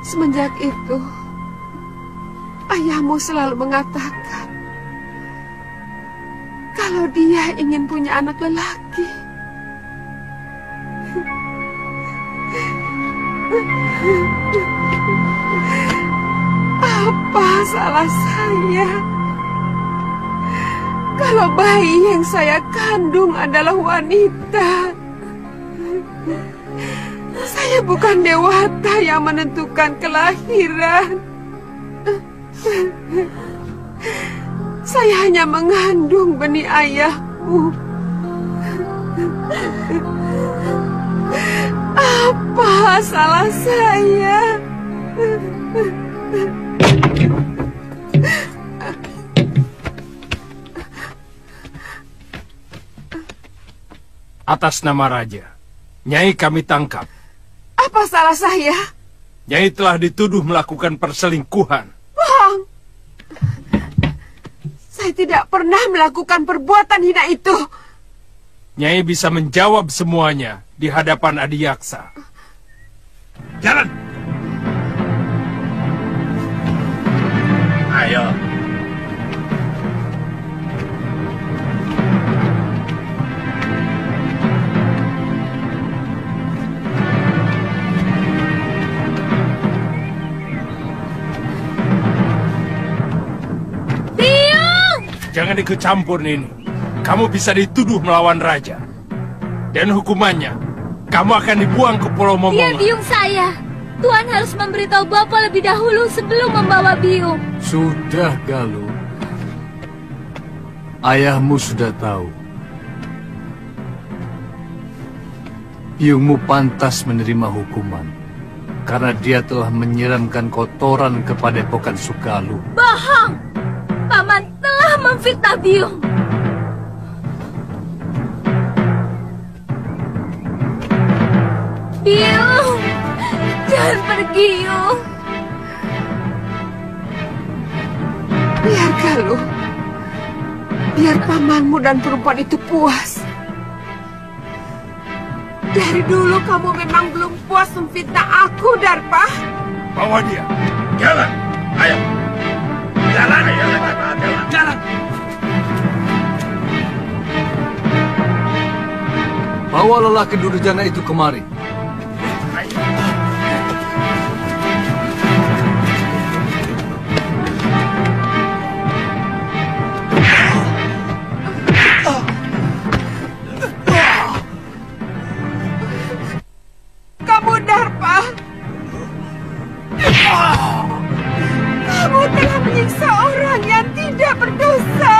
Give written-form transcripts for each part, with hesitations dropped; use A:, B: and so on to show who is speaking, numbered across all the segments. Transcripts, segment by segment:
A: Semenjak itu, ayahmu selalu mengatakan kalau dia ingin punya anak lelaki. Apa salah saya kalau bayi yang saya kandung adalah wanita? Saya bukan dewata yang menentukan kelahiran. Saya hanya mengandung benih ayahmu. Apa salah saya?
B: Atas nama Raja, Nyai kami tangkap.
A: Apa salah saya?
B: Nyai telah dituduh melakukan perselingkuhan.
A: Bang, saya tidak pernah melakukan perbuatan hina itu.
B: Nyai bisa menjawab semuanya di hadapan Adiyaksa. Jalan! Ayo! Jangan ikut campur, Nini. Kamu bisa dituduh melawan raja. Dan hukumannya, kamu akan dibuang ke Pulau Momonga.
C: Dia biung saya. Tuan harus memberitahu Bapak lebih dahulu sebelum membawa biung.
D: Sudah, Galuh. Ayahmu sudah tahu. Biungmu pantas menerima hukuman. Karena dia telah menyiramkan kotoran ke Padepokan Sugaluh.
C: Bohong! Paman telah memfitnah biung. Biung, jangan pergi, Biung.
A: Biar Galuh, biar pamanmu dan perempuan itu puas. Dari dulu kamu memang belum puas memfitnah aku, Darpa.
B: Bawa dia. Jalan. Ayo. Jalan. Ayo. Jalan.
D: Bawa lelaki Durjana itu kemari.
A: Kamu Darpa. Kamu telah menyiksa orang yang tidak berdosa.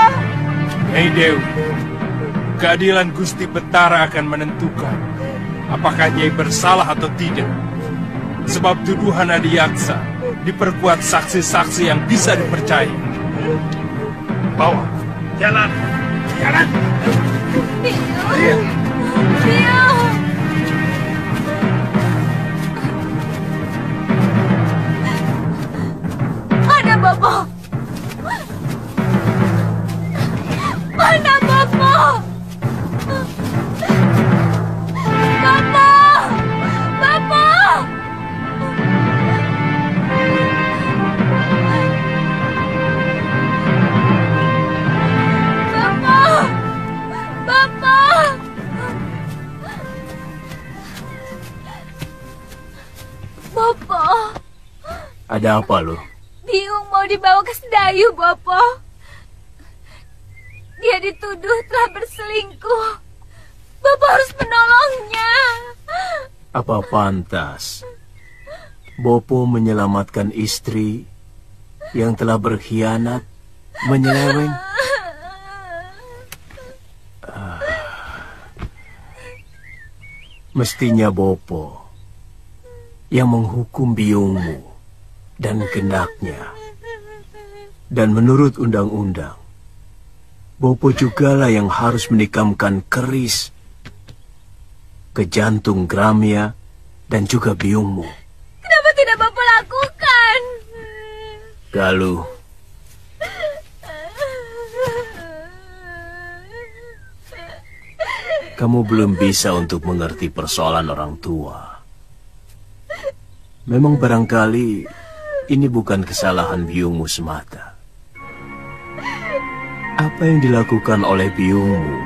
B: Nyai Dewi, keadilan Gusti Betara akan menentukan apakah Nyai bersalah atau tidak. Sebab tuduhan Adiyaksa diperkuat saksi-saksi yang bisa dipercaya. Bawa. Jalan. Jalan.
C: Biung. Biung. Mana Bapak? Mana Bapak? Bapak! Bapak! Bapak! Bapak!
E: Ada apa lo?
C: Biung mau dibawa ke Sedayu, Bopo. Dia dituduh telah berselingkuh. Bopo harus menolongnya.
E: Apa pantas Bopo menyelamatkan istri yang telah berkhianat, menyeleweng? Mestinya Bopo yang menghukum biungmu dan gendaknya. Dan menurut undang-undang, Bopo jugalah yang harus menikamkan keris ke jantung Gramia dan juga biungmu.
C: Kenapa tidak Bopo lakukan?
E: Galuh, kamu belum bisa untuk mengerti persoalan orang tua. Memang barangkali ini bukan kesalahan biungmu semata. Apa yang dilakukan oleh biungmu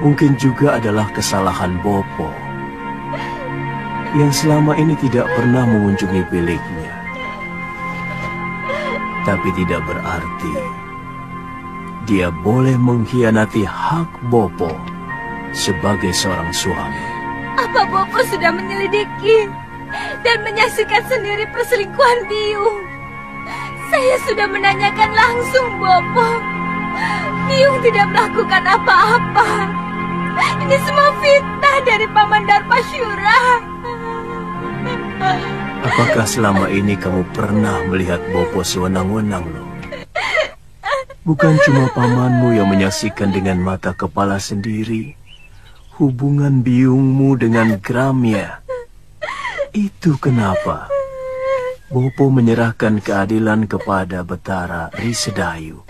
E: mungkin juga adalah kesalahan Bopo yang selama ini tidak pernah mengunjungi biliknya. Tapi tidak berarti dia boleh mengkhianati hak Bopo sebagai seorang suami.
C: Apa Bopo sudah menyelidiki dan menyaksikan sendiri perselingkuhan Biung? Saya sudah menanyakan langsung Bopo. Biung tidak melakukan apa-apa. Ini semua fitnah dari Paman Darpasyura.
E: Apakah selama ini kamu pernah melihat Bopo sewenang-wenang, loh? Bukan cuma pamanmu yang menyaksikan dengan mata kepala sendiri hubungan biungmu dengan Gramia. Itu kenapa Bopo menyerahkan keadilan kepada Betara Risedayu,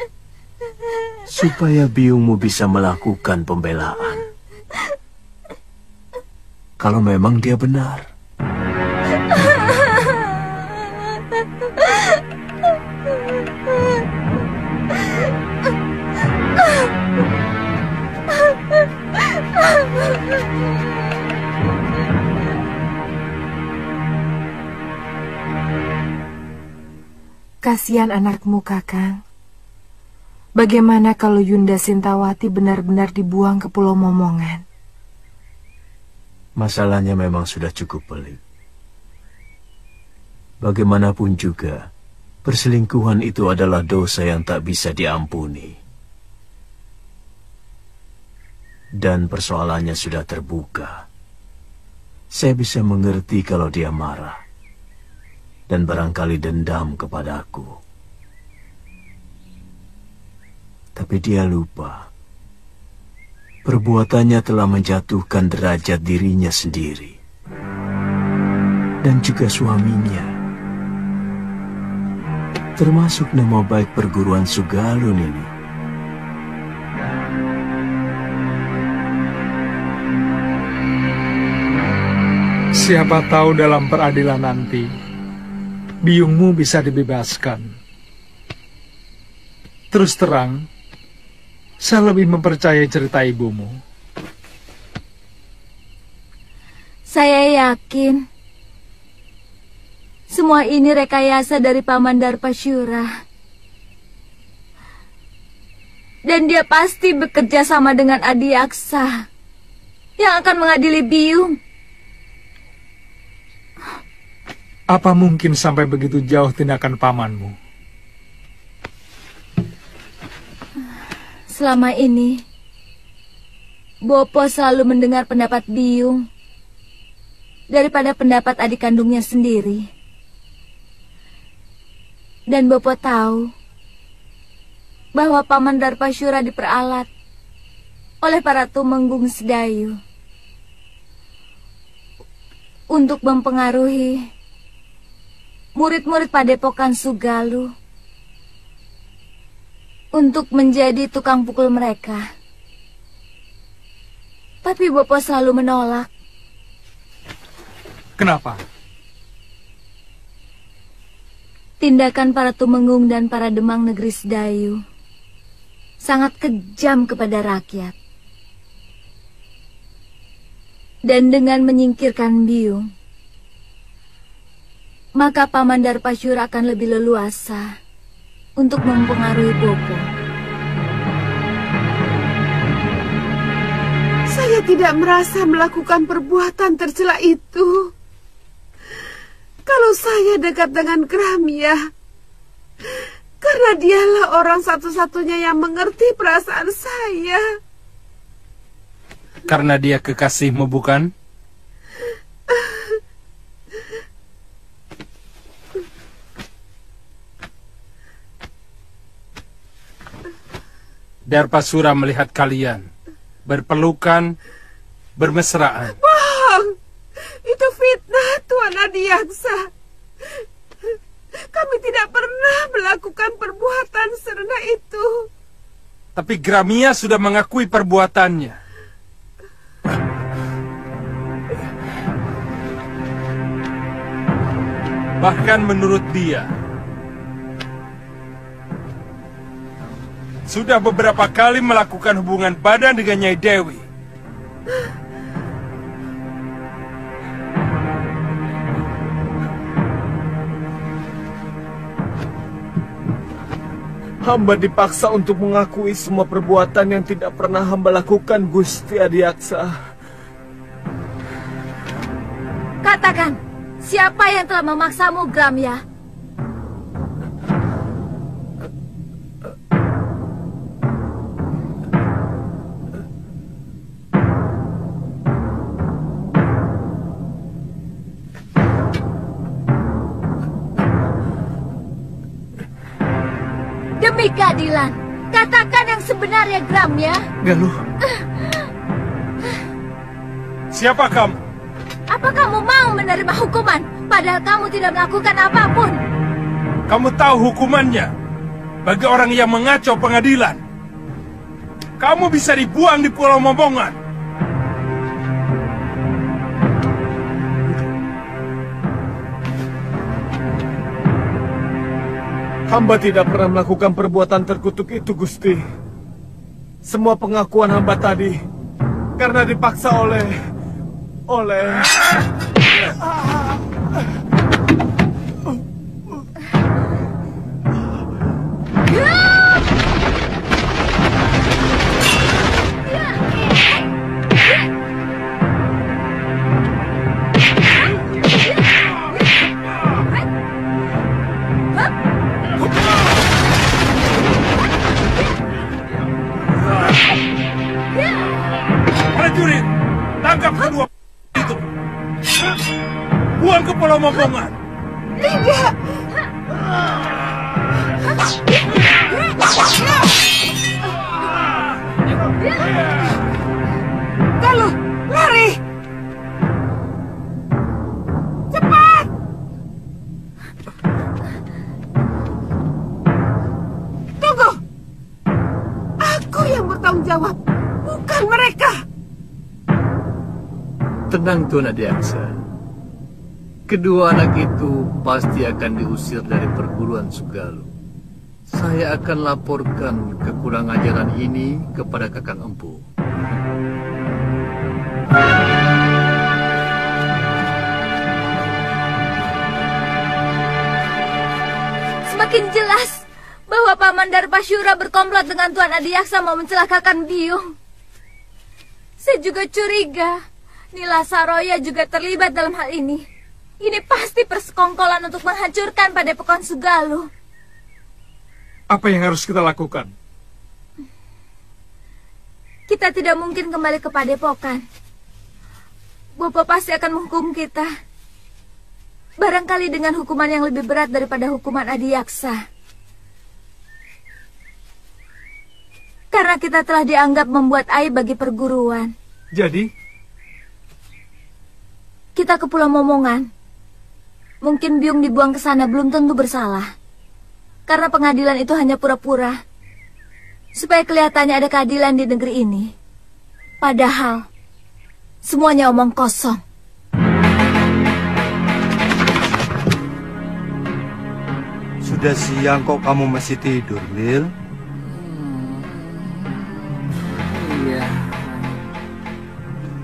E: supaya biungmu bisa melakukan pembelaan. Kalau memang dia benar.
F: Kasihan anakmu, Kakang. Bagaimana kalau Yunda Sintawati benar-benar dibuang ke Pulau Momongan?
E: Masalahnya memang sudah cukup pelik. Bagaimanapun juga, perselingkuhan itu adalah dosa yang tak bisa diampuni. Dan persoalannya sudah terbuka. Saya bisa mengerti kalau dia marah dan barangkali dendam kepadaku. Tapi dia lupa, perbuatannya telah menjatuhkan derajat dirinya sendiri dan juga suaminya, termasuk nama baik perguruan Sugalun ini.
G: Siapa tahu dalam peradilan nanti biungmu bisa dibebaskan. Terus terang, saya lebih mempercayai cerita ibumu.
C: Saya yakin semua ini rekayasa dari Paman Darpasyura. Dan dia pasti bekerja sama dengan Adiaksa yang akan mengadili Biung.
G: Apa mungkin sampai begitu jauh tindakan pamanmu?
C: Selama ini, Bopo selalu mendengar pendapat Biung daripada pendapat adik kandungnya sendiri. Dan Bopo tahu bahwa Paman Darpasyura diperalat oleh para tumenggung Sedayu untuk mempengaruhi murid-murid padepokan Sugalu untuk menjadi tukang pukul mereka. Tapi Bopo selalu menolak.
G: Kenapa?
C: Tindakan para tumenggung dan para demang negeri Sedayu sangat kejam kepada rakyat. Dan dengan menyingkirkan Biung, maka Paman Darpasyura akan lebih leluasa untuk mempengaruhi Bopo.
A: Saya tidak merasa melakukan perbuatan tercela itu. Kalau saya dekat dengan Gramya, karena dialah orang satu-satunya yang mengerti perasaan saya.
B: Karena dia kekasihmu, bukan? Darpasura melihat kalian berpelukan, bermesraan.
A: Bohong! Itu fitnah, Tuan Adiaksa. Kami tidak pernah melakukan perbuatan serendah itu.
B: Tapi Gramya sudah mengakui perbuatannya. Bahkan menurut dia, sudah beberapa kali melakukan hubungan badan dengan Nyai Dewi.
E: Hamba dipaksa untuk mengakui semua perbuatan yang tidak pernah hamba lakukan, Gusti Adiaksa.
C: Katakan, siapa yang telah memaksamu, Gramya? Demi keadilan, katakan yang sebenarnya, Gramya.
E: Galuh.
B: Siapa kamu?
C: Apa kamu mau menerima hukuman, padahal kamu tidak melakukan apapun?
B: Kamu tahu hukumannya bagi orang yang mengacau pengadilan. Kamu bisa dibuang di Pulau Momongan.
E: Hamba tidak pernah melakukan perbuatan terkutuk itu, Gusti. Semua pengakuan hamba tadi karena dipaksa oleh...
B: Prajurit, tangkap kedua itu. Buang ke Pulau Momongan.
A: Tidak! Galuh, lari! Cepat! Tunggu! Aku yang bertanggung jawab, bukan mereka!
D: Tenang, Tuan Adiaksa. Kedua anak itu pasti akan diusir dari perguruan Sugalu. Saya akan laporkan kekurang ajaran ini kepada Kakang Empu.
C: Semakin jelas bahwa Paman Darpasyura berkomplot dengan Tuan Adiaksa mau mencelakakan Biung. Saya juga curiga Nila Saroya juga terlibat dalam hal ini. Ini pasti persekongkolan untuk menghancurkan Padepokan Sugalu.
G: Apa yang harus kita lakukan?
C: Kita tidak mungkin kembali ke Padepokan. Bopo pasti akan menghukum kita. Barangkali dengan hukuman yang lebih berat daripada hukuman Adiaksa. Karena kita telah dianggap membuat aib bagi perguruan.
G: Jadi?
C: Kita ke Pulau Momongan. Mungkin Biung dibuang ke sana belum tentu bersalah. Karena pengadilan itu hanya pura-pura. Supaya kelihatannya ada keadilan di negeri ini. Padahal semuanya omong kosong.
H: Sudah siang kok kamu masih tidur, Lil?
D: Iya.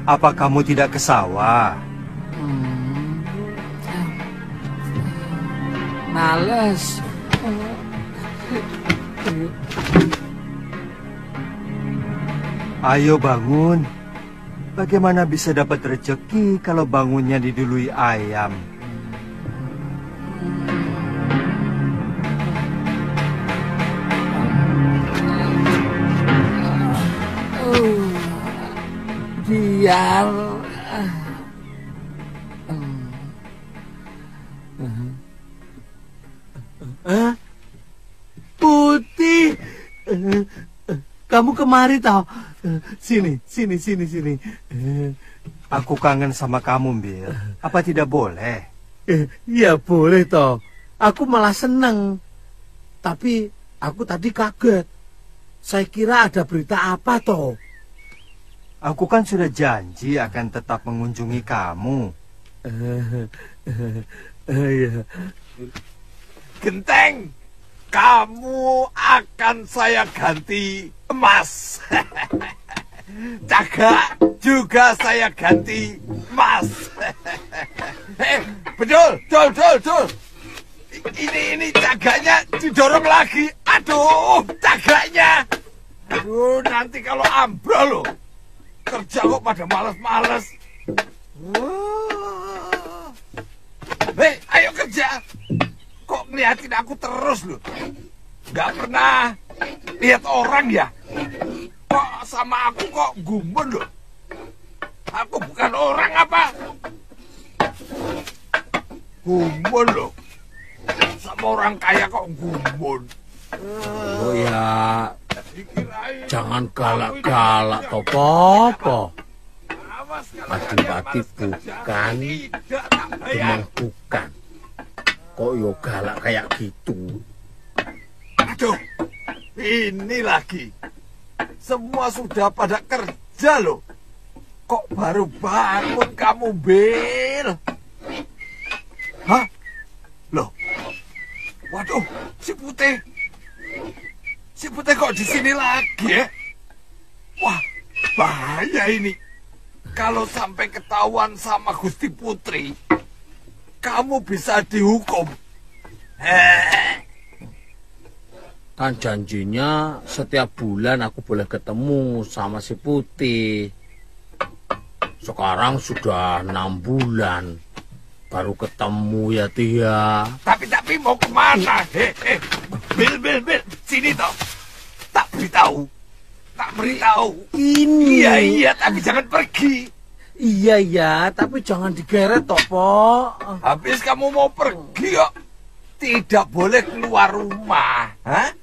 H: Apa kamu tidak ke sawah?
I: Males.
H: Ayo bangun. Bagaimana bisa dapat rezeki kalau bangunnya didului ayam?
I: Biar
J: Putih, kamu kemari tau? Sini.
H: Aku kangen sama kamu, Bil. Apa tidak boleh?
J: Ya boleh toh. Aku malah seneng. Tapi aku tadi kaget. Saya kira ada berita apa toh?
H: Aku kan sudah janji akan tetap mengunjungi kamu.
J: Iya.
B: Genteng, kamu akan saya ganti emas. Cagak juga saya ganti emas. Betul. Ini cagaknya didorong lagi. Aduh, cagaknya. Aduh, nanti kalau ambrol loh. Kerja kok pada males-males. Hei, ayo kerja. Kok ngeliatin aku terus loh? Gak pernah lihat orang ya? Kok sama aku kok gumun loh? Aku bukan orang apa? Gumun loh. Sama orang kaya kok gumun.
I: oh ya, jangan galak-galak toh, Popo. Adipati bukan, emang bukan. Kok yo galak kayak gitu?
B: Aduh, ini lagi. Semua sudah pada kerja loh. Kok baru bangun kamu, Bil? Hah? Loh? Waduh, si Putih. Si Putih kok di sini lagi ya? Wah, bahaya ini. Kalau sampai ketahuan sama Gusti Putri, kamu bisa dihukum.
I: Kan janjinya setiap bulan aku boleh ketemu sama si Putih. Sekarang sudah 6 bulan baru ketemu ya Tia.
B: Tapi mau kemana? Bil, sini toh. Tak beritahu.
J: Ini.
B: Iya, tapi jangan pergi.
J: Iya, tapi jangan digeret toh, Po.
B: Habis kamu mau pergi kok tidak boleh keluar rumah. Hah?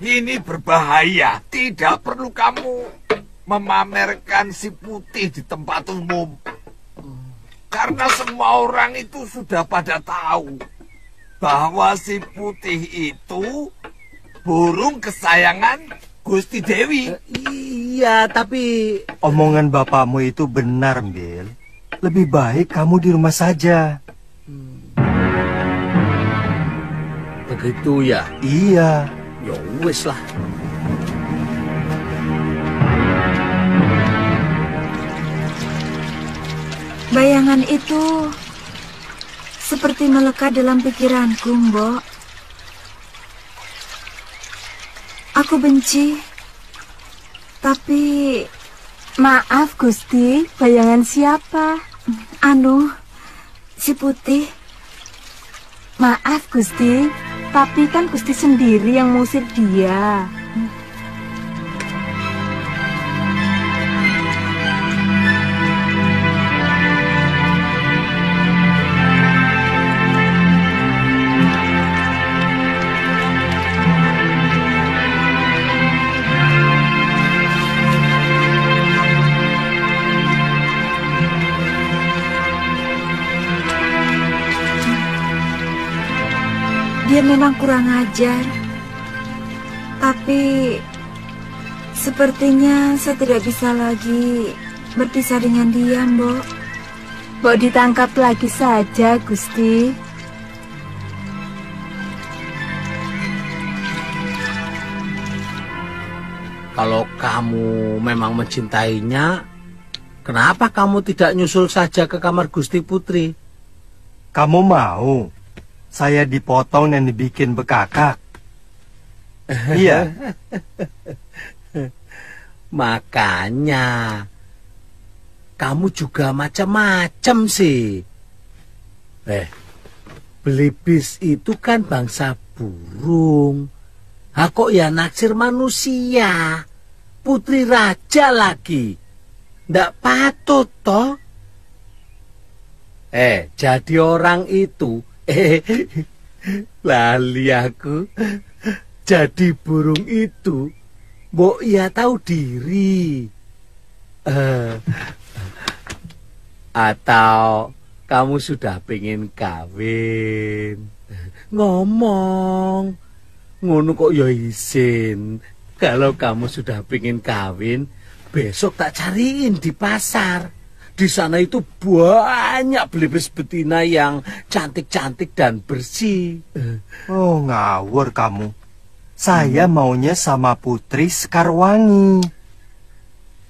B: Ini berbahaya. Tidak perlu kamu memamerkan si Putih di tempat umum. Karena semua orang itu sudah pada tahu bahwa si Putih itu burung kesayangan Gusti Dewi.
J: Iya, tapi
H: Omongan bapakmu itu benar, Bil. Lebih baik kamu di rumah saja.
I: Begitu ya?
H: Iya.
I: Ya wis lah.
K: Bayangan itu seperti melekat dalam pikiranku, Mbok. Aku benci, tapi...
F: Maaf, Gusti, bayangan siapa?
K: Si Putih.
F: Maaf, Gusti, tapi kan Gusti sendiri yang mengusir dia.
K: Dia memang kurang ajar. Tapi sepertinya saya tidak bisa lagi berpisah dengan dia, Mbok.
F: Mbok ditangkap lagi saja, Gusti.
I: Kalau kamu memang mencintainya, kenapa kamu tidak nyusul saja ke kamar Gusti Putri?
H: Kamu mau? Saya dipotong dan dibikin bekakak. Iya.
J: Makanya kamu juga macam-macam sih. Belibis itu kan bangsa burung. Kok ya naksir manusia? Putri raja lagi. Ndak patut toh. Jadi orang itu lali aku. Jadi burung itu mbok ya tahu diri. Atau kamu sudah pengen kawin? Ngomong. Ngono kok ya izin. Kalau kamu sudah pengen kawin, besok tak cariin di pasar. Di sana itu banyak belibis betina yang cantik-cantik dan bersih.
H: Oh, ngawur kamu. Saya maunya sama Putri Sekarwangi.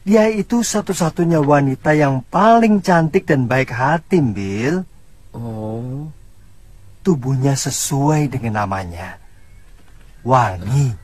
H: Dia itu satu-satunya wanita yang paling cantik dan baik hati, Bill.
J: Oh.
H: Tubuhnya sesuai dengan namanya. Wangi.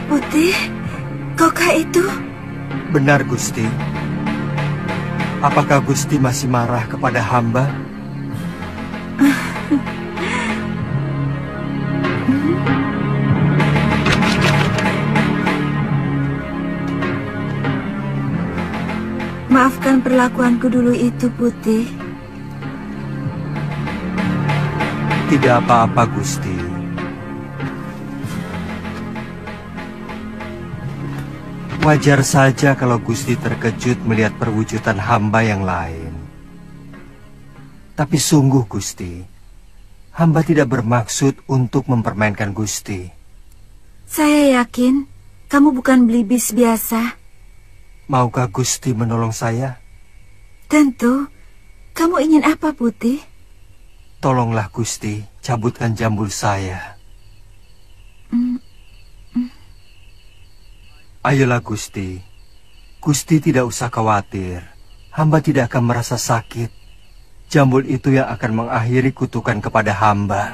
K: Putih, kaukah itu?
H: Benar, Gusti. Apakah Gusti masih marah kepada hamba?
K: Maafkan perlakuanku dulu itu, Putih.
H: Tidak apa-apa, Gusti. Wajar saja kalau Gusti terkejut melihat perwujudan hamba yang lain. Tapi sungguh, Gusti, hamba tidak bermaksud untuk mempermainkan Gusti.
K: Saya yakin kamu bukan belibis biasa.
H: Maukah Gusti menolong saya?
K: Tentu. Kamu ingin apa, Putih?
H: Tolonglah, Gusti, cabutkan jambul saya. Ayolah, Gusti. Gusti tidak usah khawatir. Hamba tidak akan merasa sakit. Jambul itu yang akan mengakhiri kutukan kepada hamba.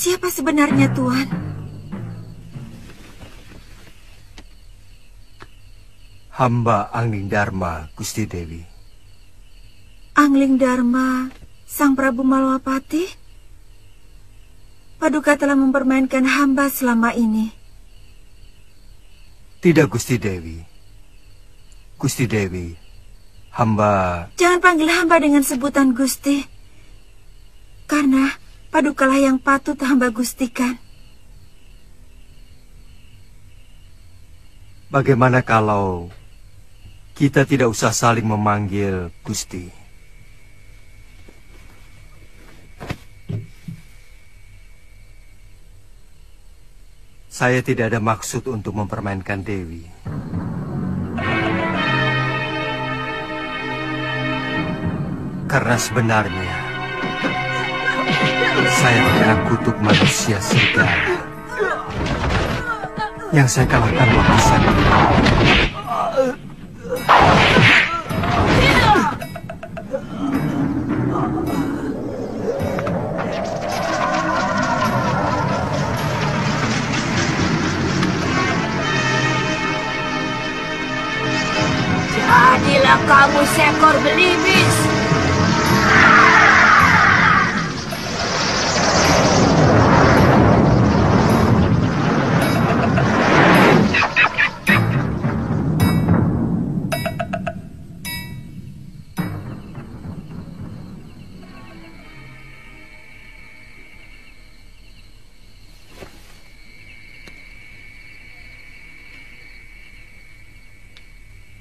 K: Siapa sebenarnya, Tuan?
H: Hamba Angling Dharma, Gusti Dewi.
K: Angling Dharma, Sang Prabu Malwapati? Paduka telah mempermainkan hamba selama ini.
H: Tidak, Gusti Dewi. Gusti Dewi, hamba...
K: Jangan panggil hamba dengan sebutan Gusti. Karena padukalah yang patut hamba gustikan.
H: Bagaimana kalau kita tidak usah saling memanggil Gusti? Saya tidak ada maksud untuk mempermainkan Dewi. Karena sebenarnya saya terkena kutuk manusia serigala. Yang saya kalahkan waktu saya
C: seekor belibis.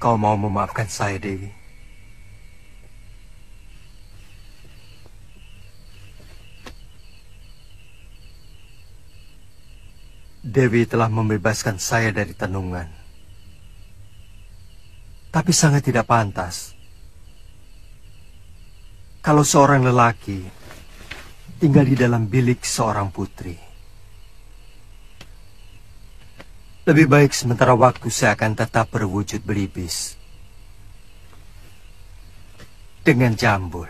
H: Kau mau memaafkan saya, Dewi? Dewi telah membebaskan saya dari tenungan. Tapi sangat tidak pantas kalau seorang lelaki tinggal di dalam bilik seorang putri. Lebih baik sementara waktu saya akan tetap berwujud belibis dengan jambul.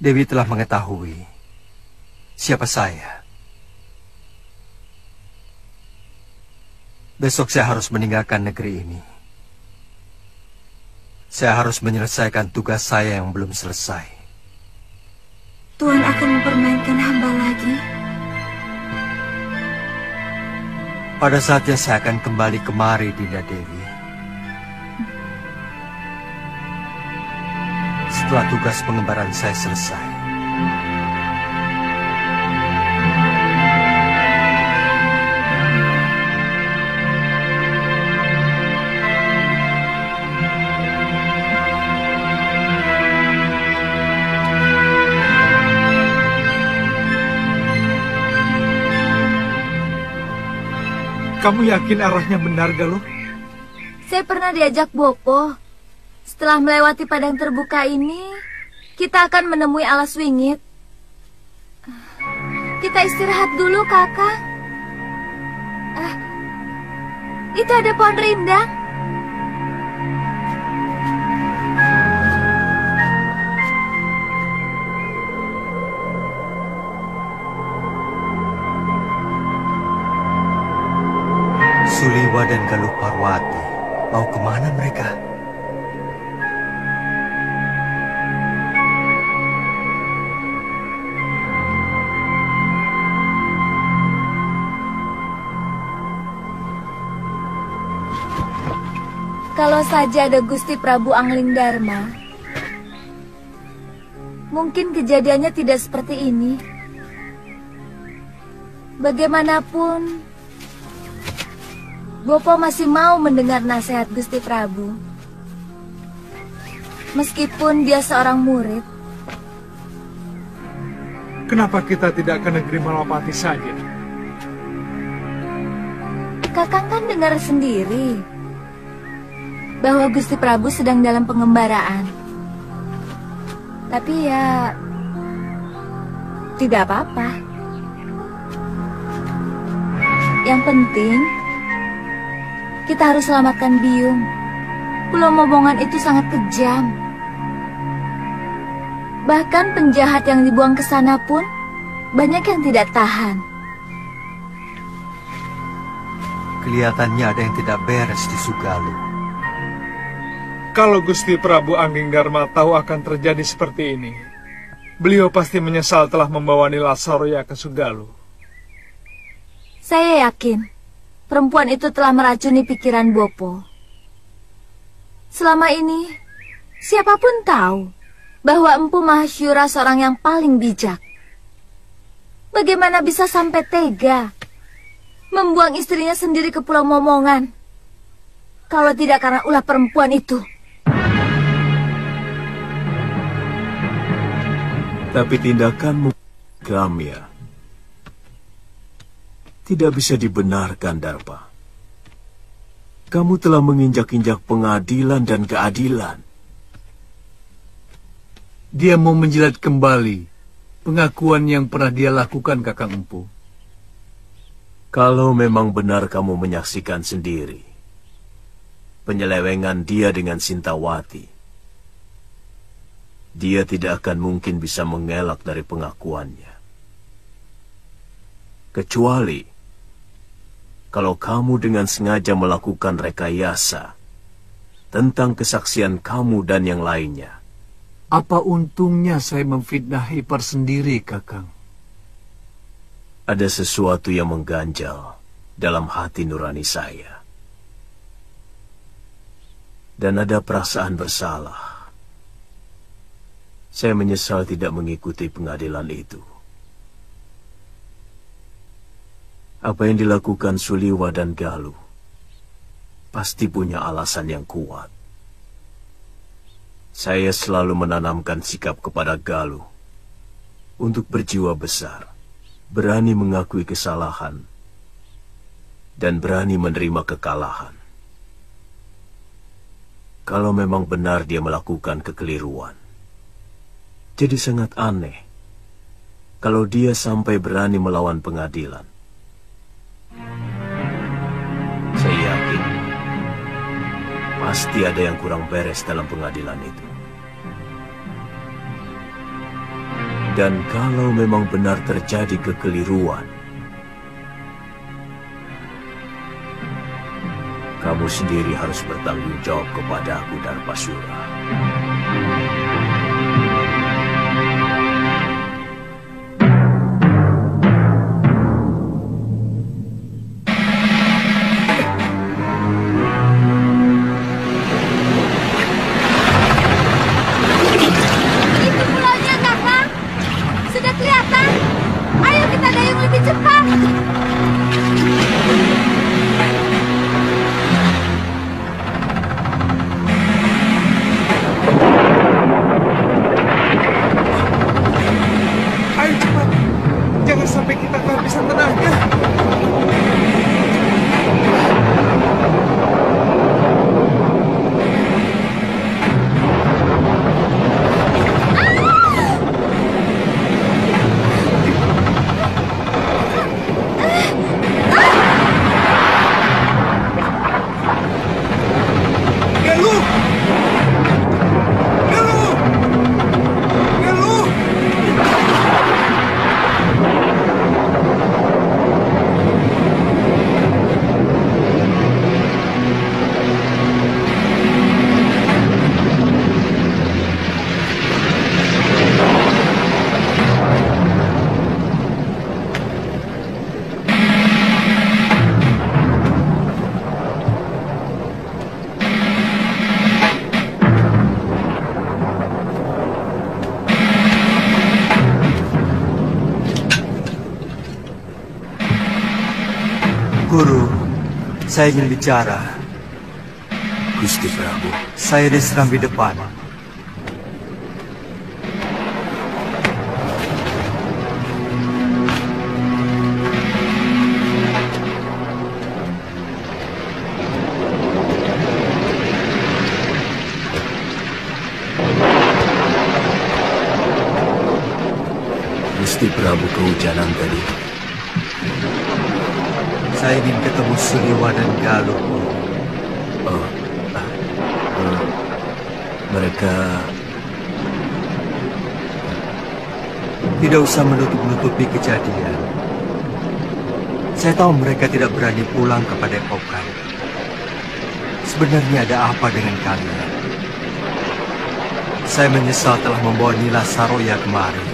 H: Dewi telah mengetahui siapa saya. Besok saya harus meninggalkan negeri ini. Saya harus menyelesaikan tugas saya yang belum selesai.
K: Tuhan akan mempermainkan hamba lagi.
H: Pada saatnya saya akan kembali kemari, Dinda Dewi. Setelah tugas pengembaraan saya selesai.
G: Kamu yakin arahnya benar, Galuh?
C: Saya pernah diajak Bopo. Setelah melewati padang terbuka ini, kita akan menemui alas wingit. Kita istirahat dulu, Kakak. Itu ada pohon rindang.
H: Suliwa dan Galuh Parwati, mau kemana mereka?
C: Kalau saja ada Gusti Prabu Angling Dharma, mungkin kejadiannya tidak seperti ini. Bagaimanapun, Bopo masih mau mendengar nasihat Gusti Prabu. Meskipun dia seorang murid.
G: Kenapa kita tidak ke negeri Malapati saja?
C: Kakang kan dengar sendiri bahwa Gusti Prabu sedang dalam pengembaraan. Tapi ya, tidak apa-apa. Yang penting, kita harus selamatkan Biung. Pulau Momongan itu sangat kejam. Bahkan penjahat yang dibuang ke sana pun banyak yang tidak tahan.
H: Kelihatannya ada yang tidak beres di Sugalu.
G: Kalau Gusti Prabu Angling Dharma tahu akan terjadi seperti ini, beliau pasti menyesal telah membawa Nila Saroya ke Sugalu.
C: Saya yakin perempuan itu telah meracuni pikiran Bopo. Selama ini, siapapun tahu bahwa Empu Mahasyura seorang yang paling bijak. Bagaimana bisa sampai tega membuang istrinya sendiri ke Pulau Momongan, kalau tidak karena ulah perempuan itu?
E: Tapi tindakanmu, Gamya, tidak bisa dibenarkan, Darpa. Kamu telah menginjak-injak pengadilan dan keadilan.
D: Dia mau menjilat kembali pengakuan yang pernah dia lakukan, Kakang Empu.
E: Kalau memang benar kamu menyaksikan sendiri penyelewengan dia dengan Sintawati, dia tidak akan mungkin bisa mengelak dari pengakuannya. Kecuali kalau kamu dengan sengaja melakukan rekayasa tentang kesaksian kamu dan yang lainnya.
D: Apa untungnya saya memfitnah Ipar sendiri, Kakang?
E: Ada sesuatu yang mengganjal dalam hati nurani saya. Dan ada perasaan bersalah. Saya menyesal tidak mengikuti pengadilan itu. Apa yang dilakukan Suliwa dan Galuh pasti punya alasan yang kuat. Saya selalu menanamkan sikap kepada Galuh untuk berjiwa besar, berani mengakui kesalahan, dan berani menerima kekalahan. Kalau memang benar dia melakukan kekeliruan, jadi sangat aneh kalau dia sampai berani melawan pengadilan. Saya yakin pasti ada yang kurang beres dalam pengadilan itu. Dan kalau memang benar terjadi kekeliruan, kamu sendiri harus bertanggung jawab kepada aku, Darpasura.
H: Guru, saya ingin bicara.
E: Gusti Prabu.
H: Saya diserang di depan.
E: Gusti Prabu kehujanan tadi.
H: Saya ingin ketemu Suliwa dan Galuh.
E: Mereka
H: tidak usah menutup-nutupi kejadian. Saya tahu mereka tidak berani pulang ke Padepokan. Sebenarnya ada apa dengan kalian? Saya menyesal telah membawa Nila Saroya kemari,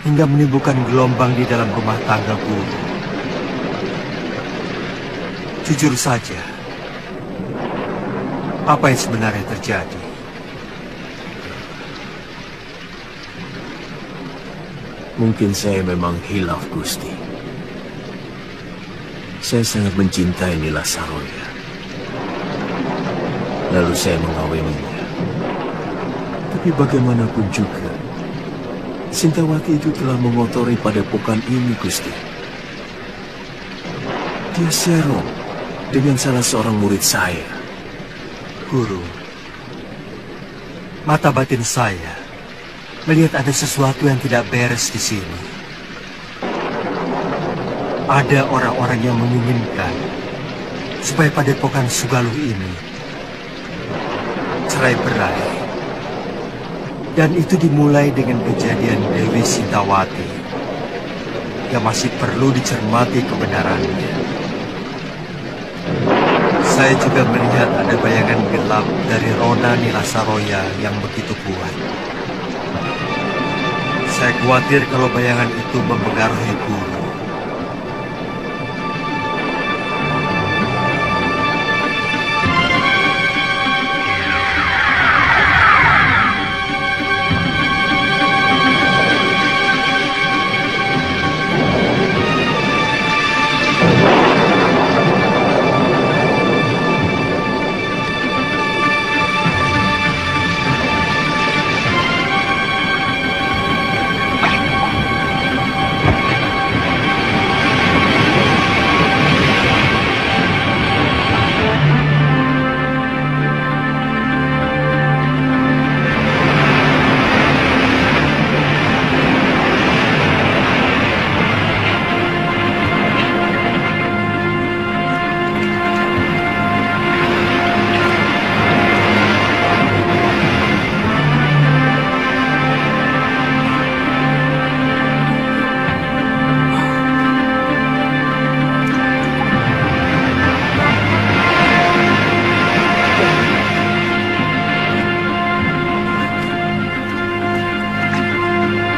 H: hingga menimbulkan gelombang di dalam rumah tangga guru. Jujur saja, apa yang sebenarnya terjadi?
E: Mungkin saya memang hilaf, Gusti. Saya sangat mencintai Nila Saroya. Lalu saya mengawininya. Tapi bagaimanapun juga, Sintawati itu telah mengotori padepokan ini, Gusti. Dia serong dengan salah seorang murid saya.
H: Guru, mata batin saya melihat ada sesuatu yang tidak beres di sini. Ada orang-orang yang menginginkan supaya Padepokan Sugaluh ini cerai-berai. Dan itu dimulai dengan kejadian Dewi Sintawati yang masih perlu dicermati kebenarannya. Saya juga melihat ada bayangan gelap dari Rona Nilasaroya yang begitu kuat. Saya khawatir kalau bayangan itu mempengaruhi guru.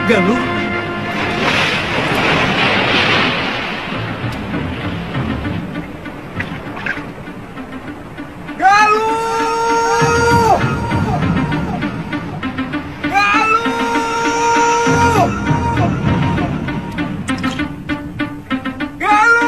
D: Galuh.
B: Galuh! Galuh! Galuh!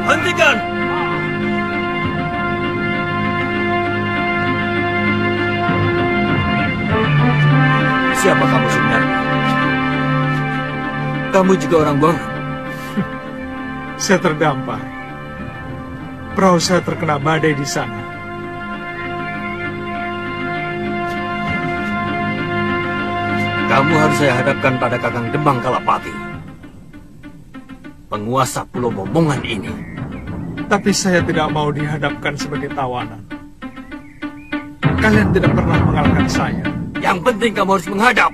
E: Hentikan! Siapa kamu sebenarnya? Kamu juga orang Bor?
G: Saya terdampar. Perahu saya terkena badai di sana.
E: Kamu harus saya hadapkan pada Kakang Demang Kalapati, penguasa Pulau Momongan ini.
G: Tapi saya tidak mau dihadapkan sebagai tawanan. Kalian tidak pernah mengalahkan saya.
E: Yang penting kamu harus menghadap.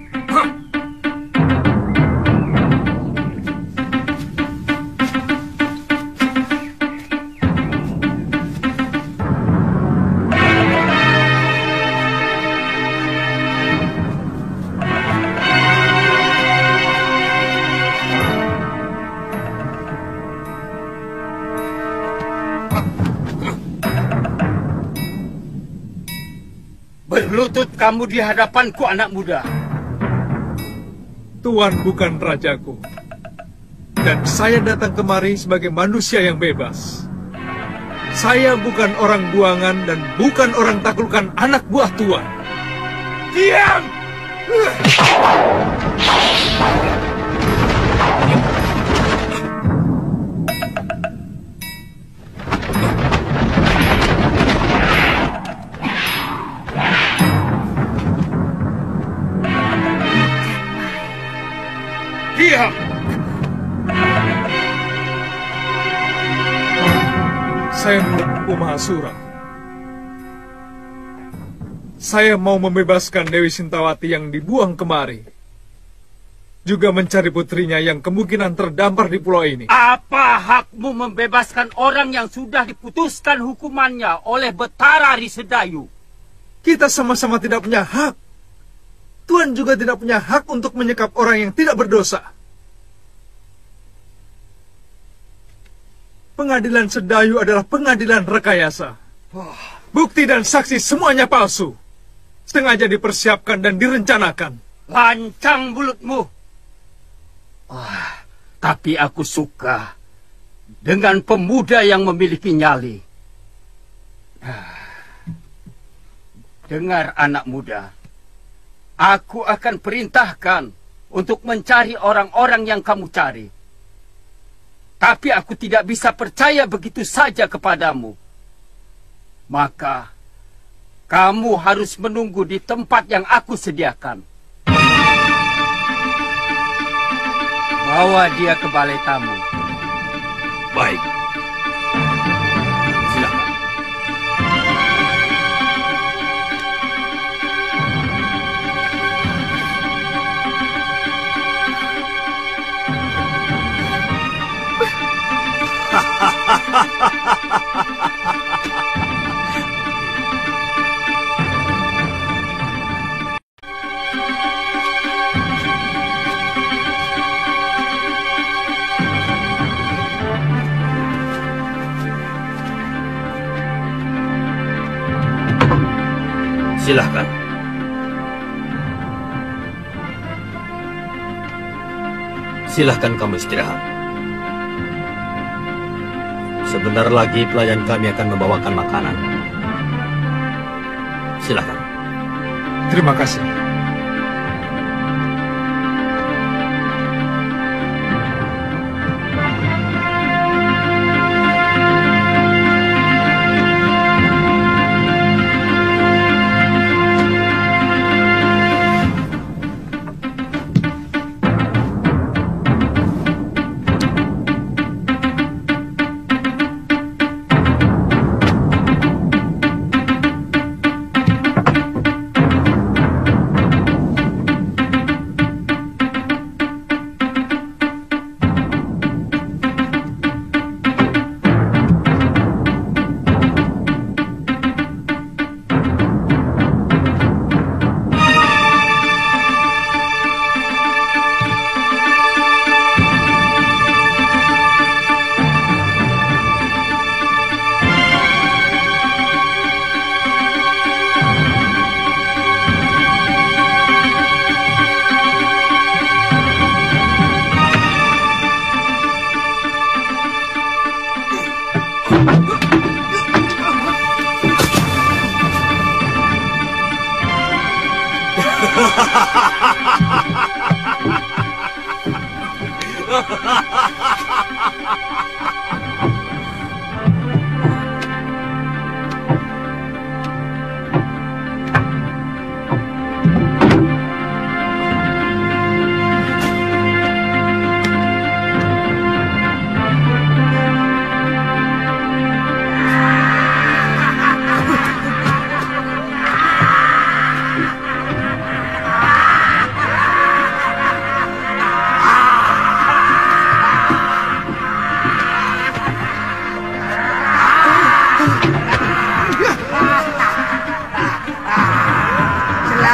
J: Berlutut kamu di hadapanku, anak muda.
G: Tuan bukan rajaku. Dan saya datang kemari sebagai manusia yang bebas. Saya bukan orang buangan dan bukan orang taklukan anak buah Tuan.
B: Diam!
J: Diam!
G: Saya Empu Mahasura. Saya mau membebaskan Dewi Sintawati yang dibuang kemari. Juga mencari putrinya yang kemungkinan terdampar di pulau ini.
J: Apa hakmu membebaskan orang yang sudah diputuskan hukumannya oleh Betara Risedayu?
G: Kita sama-sama tidak punya hak. Tuan juga tidak punya hak untuk menyekap orang yang tidak berdosa. Pengadilan Sedayu adalah pengadilan rekayasa. Bukti dan saksi semuanya palsu. Sengaja dipersiapkan dan direncanakan.
J: Lancang mulutmu. Tapi aku suka dengan pemuda yang memiliki nyali. Dengar, anak muda. Aku akan perintahkan untuk mencari orang-orang yang kamu cari. Tapi aku tidak bisa percaya begitu saja kepadamu. Maka, kamu harus menunggu di tempat yang aku sediakan. Bawa dia ke balai tamu.
E: Baik. Silakan. Silahkan. Silahkan kamu istirahat. Sebentar lagi pelayan kami akan membawakan makanan. Silahkan.
G: Terima kasih.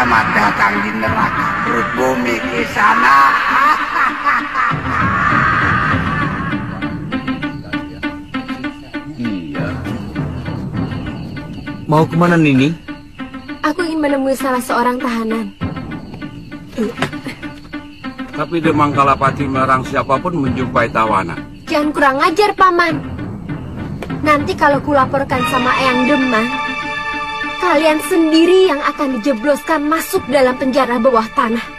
B: Selamat datang di neraka perut bumi Kisana.
J: Iya. Mau kemana, Nini?
L: Aku ingin menemui salah seorang tahanan.
M: Tapi Demang Kalapati melarang siapapun menjumpai tawanan.
L: Jangan kurang ajar, Paman. Nanti kalau kulaporkan sama Eyang Demang, kalian sendiri yang akan dijebloskan masuk dalam penjara bawah tanah.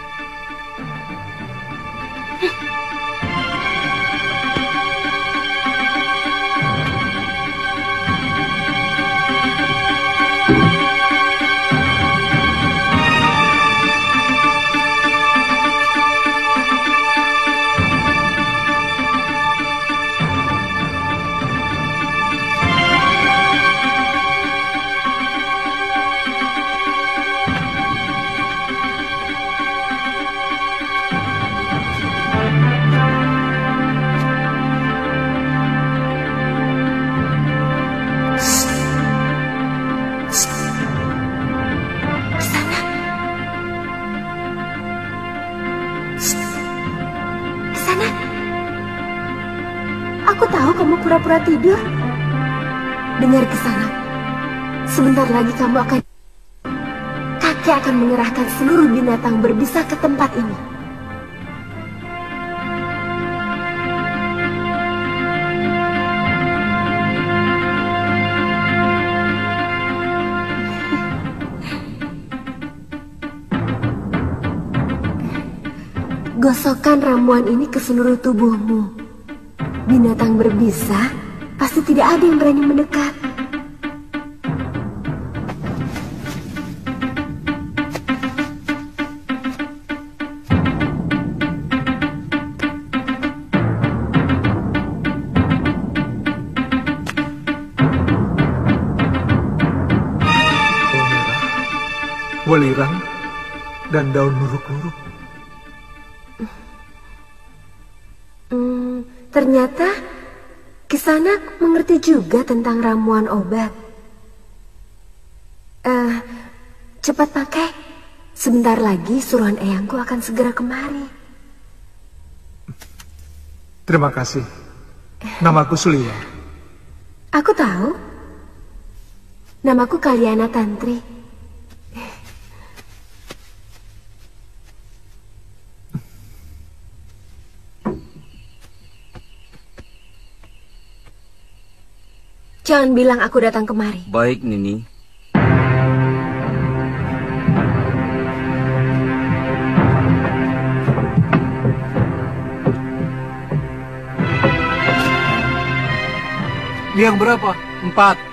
L: Pura-pura tidur. Dengar ke sana. Sebentar lagi kamu akan... Kakek akan mengerahkan seluruh binatang berbisa ke tempat ini. Gosokkan ramuan ini ke seluruh tubuhmu. Binatang berbisa, pasti tidak ada yang berani mendekat.
G: Welirang, dan daun luruk-luruk.
L: Ternyata Kisanak mengerti juga tentang ramuan obat. Cepat pakai. Sebentar lagi suruhan eyangku akan segera kemari.
G: Terima kasih. Namaku Suliwa.
L: Aku tahu. Namaku Kaliana Tantri. Jangan bilang aku datang kemari.
M: Baik, Nini.
G: Liang berapa? 4.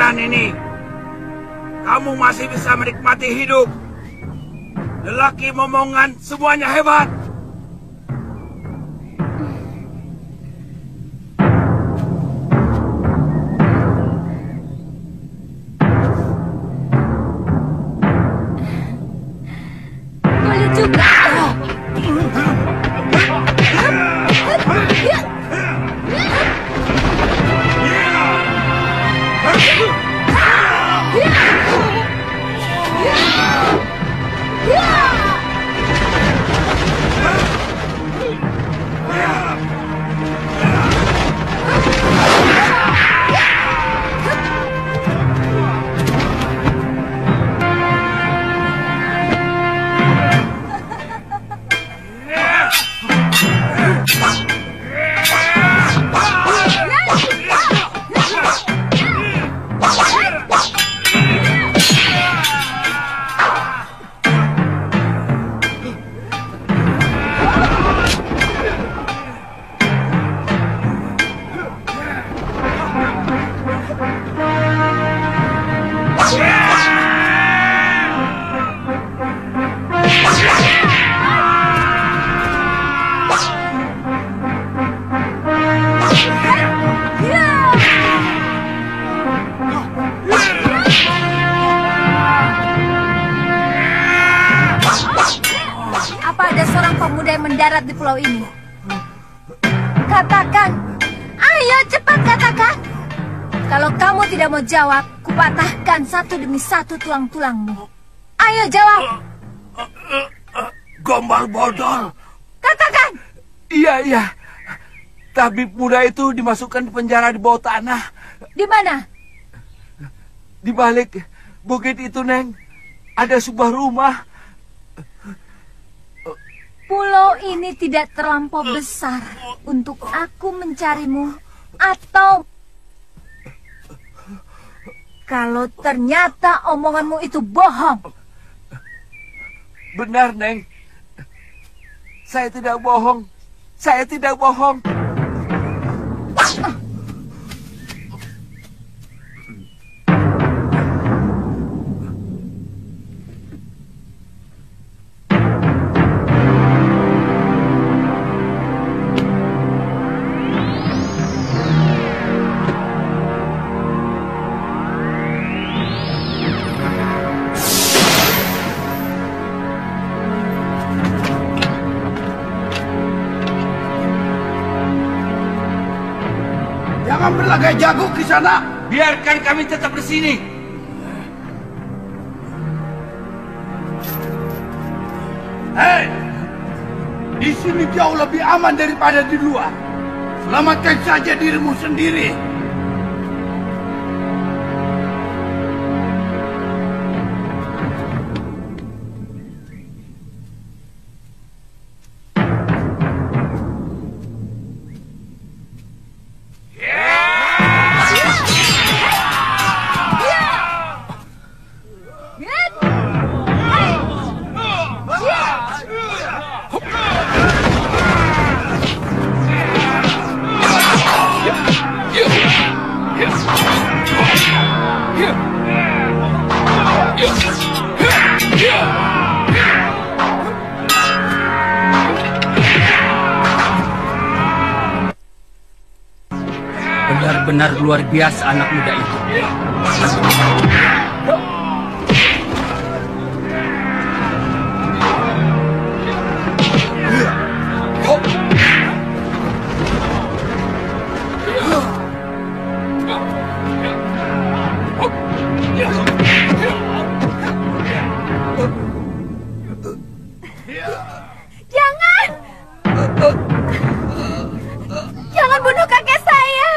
B: Ini, kamu masih bisa menikmati hidup. Lelaki momongan semuanya hebat.
C: Boleh juga. pemuda yang mendarat di pulau ini? Katakan, ayo cepat katakan. Kalau kamu tidak mau jawab, kupatahkan satu demi satu tulang-tulangmu. Ayo jawab.
B: Gombal bodol.
C: Katakan.
B: Iya. Tabib muda itu dimasukkan di penjara di bawah tanah.
C: Di mana?
B: Di balik bukit itu, Neng. Ada sebuah rumah.
C: Pulau ini tidak terlampau besar untuk aku mencarimu, atau kalau ternyata omonganmu itu bohong.
B: Benar, Neng. Saya tidak bohong. Saya tidak bohong.
N: Jangan berlagak jago di sana.
B: Biarkan kami tetap di sini.
N: Hei, di sini jauh lebih aman daripada di luar. Selamatkan saja dirimu sendiri.
M: Benar-benar luar biasa anak muda itu.
C: Jangan bunuh kakek saya.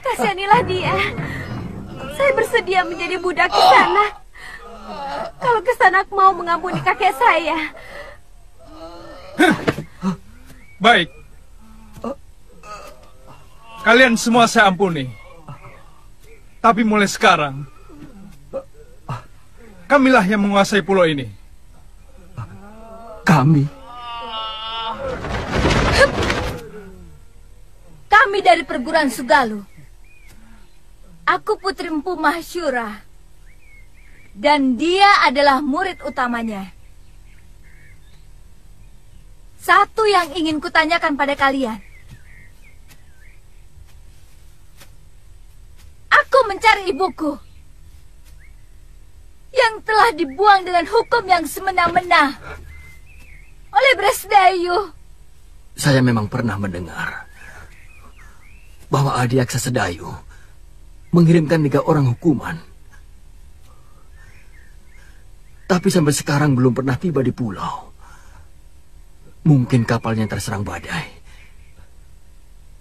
C: Kasihanilah dia. Saya bersedia menjadi budak Kisanak. Kalau Kisanak mau mengampuni kakek saya.
G: Baik. Kalian semua saya ampuni. Tapi mulai sekarang, kamilah yang menguasai pulau ini.
E: Kami?
C: Kami dari perguruan Sugalu. Aku Putri Empu Mahsyura. Dan dia adalah murid utamanya. Satu yang ingin kutanyakan pada kalian. Aku mencari ibuku yang telah dibuang dengan hukum yang semena-mena oleh Bresdayu.
E: Saya memang pernah mendengar bahwa Adiaksa Sedayu mengirimkan 3 orang hukuman. Tapi sampai sekarang belum pernah tiba di pulau. Mungkin kapalnya terserang badai.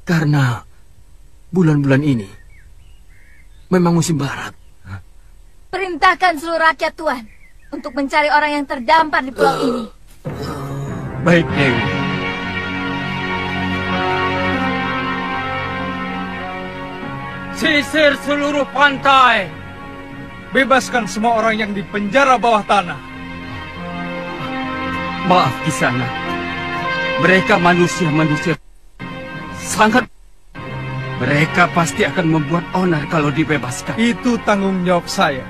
E: Karena bulan-bulan ini memang musim barat.
C: Perintahkan seluruh rakyat Tuan untuk mencari orang yang terdampar di pulau ini.
E: Baik, Dewi.
G: Sisir seluruh pantai. Bebaskan semua orang yang di penjara bawah tanah.
M: Maaf Kisanak. Mereka manusia-manusia sangat. Mereka pasti akan membuat onar kalau dibebaskan.
G: Itu tanggung jawab saya.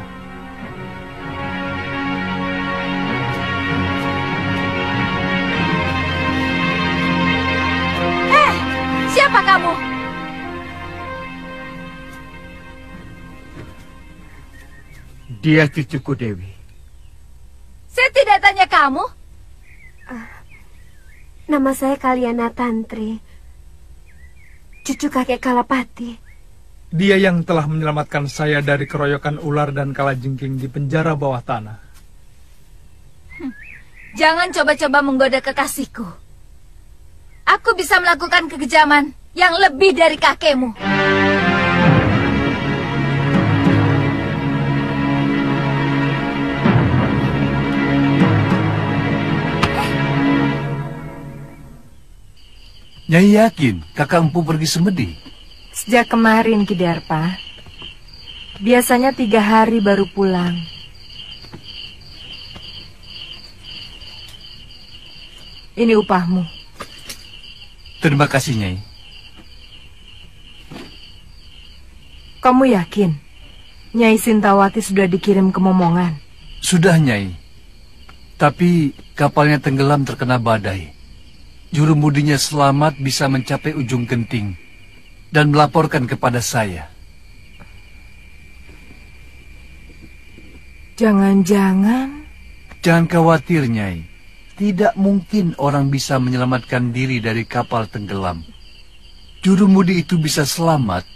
C: Siapa kamu?
D: Dia cucuku, Dewi.
C: Saya tidak tanya kamu.
L: Nama saya Kalyana Tantri, cucu kakek Kalapati.
G: Dia yang telah menyelamatkan saya dari keroyokan ular dan kalajengking di penjara bawah tanah.
C: Jangan coba-coba menggoda kekasihku. Aku bisa melakukan kekejaman yang lebih dari kakekmu.
E: Nyai yakin kakak empu pergi semedi?
F: Sejak kemarin, Ki Darpa. Biasanya 3 hari baru pulang. Ini upahmu.
E: Terima kasih, Nyai.
F: Kamu yakin Nyai Sintawati sudah dikirim ke Momongan?
E: Sudah, Nyai. Tapi kapalnya tenggelam terkena badai. Jurumudinya selamat bisa mencapai ujung genting dan melaporkan kepada saya.
F: Jangan-jangan...
E: Jangan khawatir, Nyai. Tidak mungkin orang bisa menyelamatkan diri dari kapal tenggelam. Jurumudi itu bisa selamat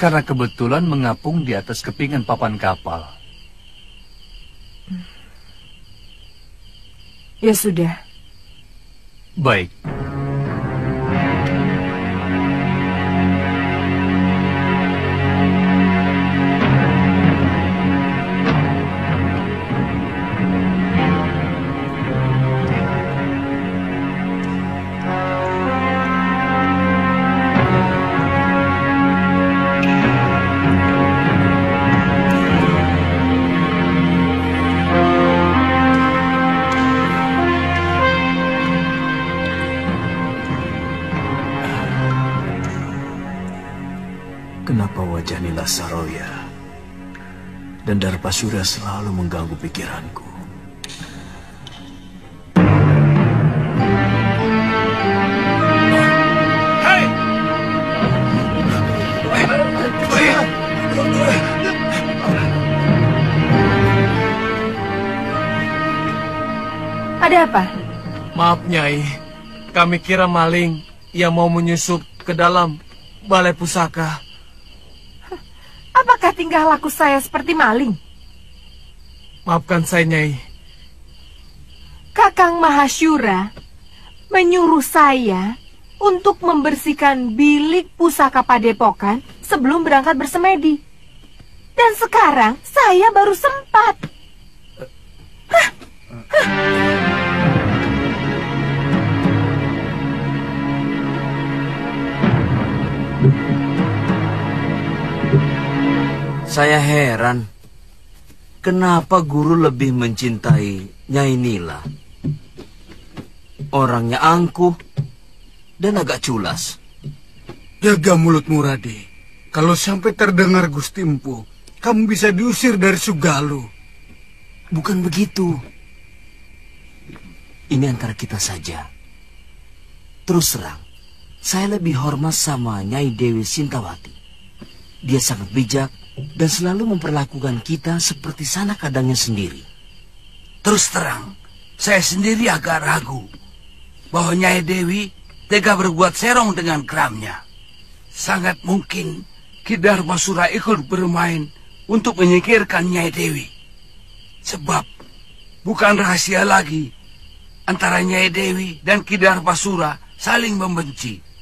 E: karena kebetulan mengapung di atas kepingan papan kapal.
F: Ya sudah.
E: Baik. Kenapa wajah Nila Saroya dan Darpasura selalu mengganggu pikiranku?
N: Hei!
F: Ada apa?
J: Maaf, Nyai. Kami kira maling yang mau menyusup ke dalam balai pusaka.
F: Apakah tingkah laku saya seperti maling?
J: Maafkan saya, Nyai.
F: Kakang Mahasyura menyuruh saya untuk membersihkan bilik pusaka padepokan sebelum berangkat bersemedi. Dan sekarang saya baru sempat.
M: Saya heran, kenapa guru lebih mencintai Nyai Nila? Orangnya angkuh dan agak culas.
N: Jaga mulutmu, Rade. Kalau sampai terdengar Gusti Empu, kamu bisa diusir dari Sugalu.
M: Bukan begitu. Ini antara kita saja. Terus terang, saya lebih hormat sama Nyai Dewi Sintawati. Dia sangat bijak dan selalu memperlakukan kita seperti sanak kadangnya sendiri.
N: Terus terang, saya sendiri agak ragu bahwa Nyai Dewi tega berbuat serong dengan kramnya. Sangat mungkin Ki Darmasura ikut bermain untuk menyingkirkan Nyai Dewi. Sebab bukan rahasia lagi antara Nyai Dewi dan Ki Darmasura saling membenci.